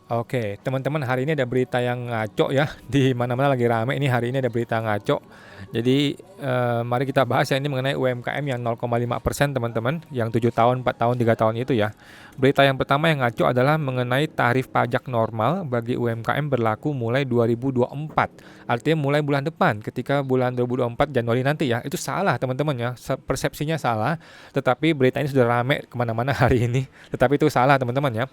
Oke, teman-teman, hari ini ada berita yang ngaco ya, di mana-mana lagi rame ini hari ini ada berita ngaco. Jadi, mari kita bahas ya ini mengenai UMKM yang 0,5% teman-teman, yang 7 tahun, 4 tahun, 3 tahun itu ya. Berita yang pertama yang ngaco adalah mengenai tarif pajak normal bagi UMKM berlaku mulai 2024. Artinya mulai bulan depan, ketika bulan 2024 Januari nanti ya. Itu salah teman-teman ya, persepsinya salah, tetapi berita ini sudah rame kemana-mana hari ini. Tetapi itu salah teman-teman ya.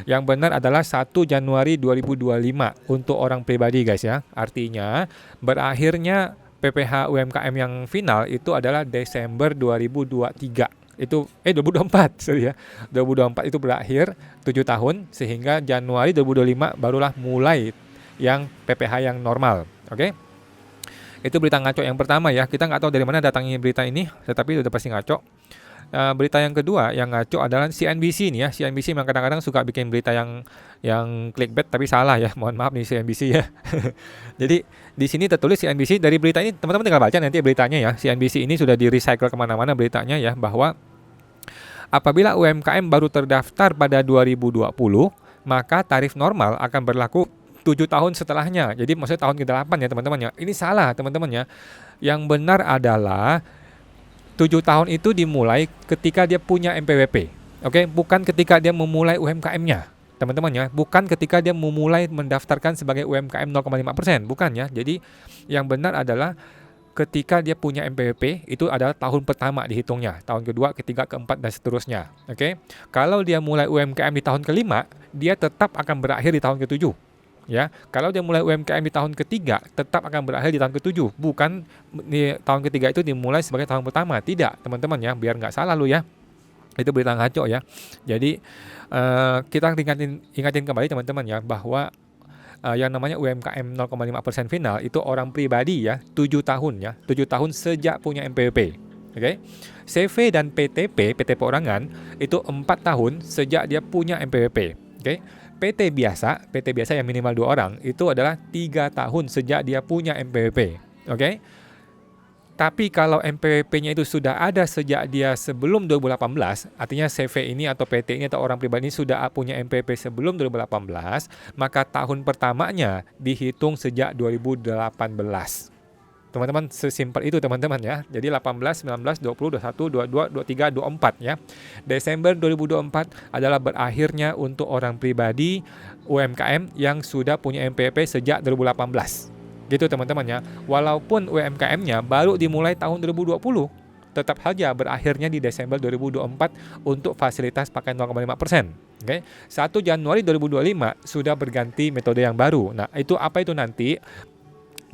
Yang benar adalah 1 Januari 2025 untuk orang pribadi guys ya. Artinya berakhirnya PPh UMKM yang final itu adalah Desember 2023. 2024 sorry ya. 2024 itu berakhir 7 tahun sehingga Januari 2025 barulah mulai yang PPh yang normal. Oke? Itu berita ngaco yang pertama ya. Kita nggak tahu dari mana datangnya berita ini, tetapi udah pasti ngaco. Berita yang kedua yang ngaco adalah CNBC nih ya. CNBC memang kadang-kadang suka bikin berita yang clickbait tapi salah ya. Mohon maaf nih CNBC ya. Jadi di sini tertulis CNBC, dari berita ini teman-teman tinggal baca nanti beritanya ya. CNBC ini sudah di recycle kemana-mana beritanya ya, bahwa apabila UMKM baru terdaftar pada 2020, maka tarif normal akan berlaku 7 tahun setelahnya. Jadi maksudnya tahun ke-8 ya teman-teman ya. Ini salah teman-teman ya. Yang benar adalah 7 tahun itu dimulai ketika dia punya MPWP. Oke, bukan ketika dia memulai UMKM-nya. Teman-teman ya, bukan ketika dia memulai mendaftarkan sebagai UMKM 0,5%, bukan ya. Jadi yang benar adalah ketika dia punya MPWP itu adalah tahun pertama dihitungnya, tahun kedua, ketiga, keempat dan seterusnya. Oke. Kalau dia mulai UMKM di tahun kelima, dia tetap akan berakhir di tahun ketujuh. Ya, kalau dia mulai UMKM di tahun ketiga, tetap akan berakhir di tahun ketujuh. Bukan di tahun ketiga itu dimulai sebagai tahun pertama. Tidak, teman-teman ya, biar nggak salah lu ya. Itu berita ngaco ya. Jadi kita ingatin kembali teman-teman ya, bahwa yang namanya UMKM 0,5% final itu orang pribadi ya, 7 tahun ya, 7 tahun sejak punya MPWP. Oke. CV dan PTP, PT perorangan itu 4 tahun sejak dia punya MPWP. Oke. PT biasa yang minimal 2 orang itu adalah 3 tahun sejak dia punya MPWP. Oke. Tapi kalau MPWP-nya itu sudah ada sejak dia sebelum 2018, artinya CV ini atau PT ini atau orang pribadi ini sudah punya MPWP sebelum 2018, maka tahun pertamanya dihitung sejak 2018. Teman-teman, sesimpel itu teman-teman ya. Jadi 18, 19, 20, 21, 22, 23, 24 ya. Desember 2024 adalah berakhirnya untuk orang pribadi UMKM yang sudah punya MPWP sejak 2018. Gitu teman-teman ya. Walaupun UMKM-nya baru dimulai tahun 2020, tetap saja berakhirnya di Desember 2024 untuk fasilitas pakai 0,5%. Oke. 1 Januari 2025 sudah berganti metode yang baru. Nah, itu apa itu nanti?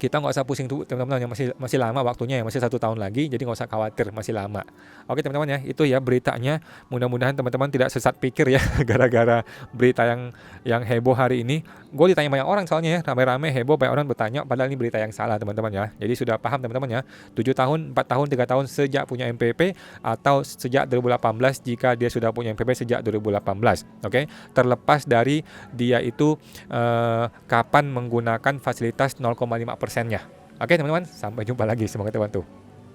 Kita nggak usah pusing tuh teman-teman, yang masih lama waktunya ya, masih 1 tahun lagi, jadi nggak usah khawatir, masih lama. Oke teman-teman ya, itu ya beritanya. Mudah-mudahan teman-teman tidak sesat pikir ya gara-gara berita yang heboh hari ini. Gue ditanya banyak orang soalnya ya, rame-rame heboh, banyak orang bertanya, padahal ini berita yang salah teman-teman ya. Jadi sudah paham teman-teman ya, 7 tahun, 4 tahun, 3 tahun sejak punya MPP, atau sejak 2018 jika dia sudah punya MPP sejak 2018. Oke, terlepas dari dia itu kapan menggunakan fasilitas 0,5%-nya. Oke teman-teman, sampai jumpa lagi, semoga terbantu.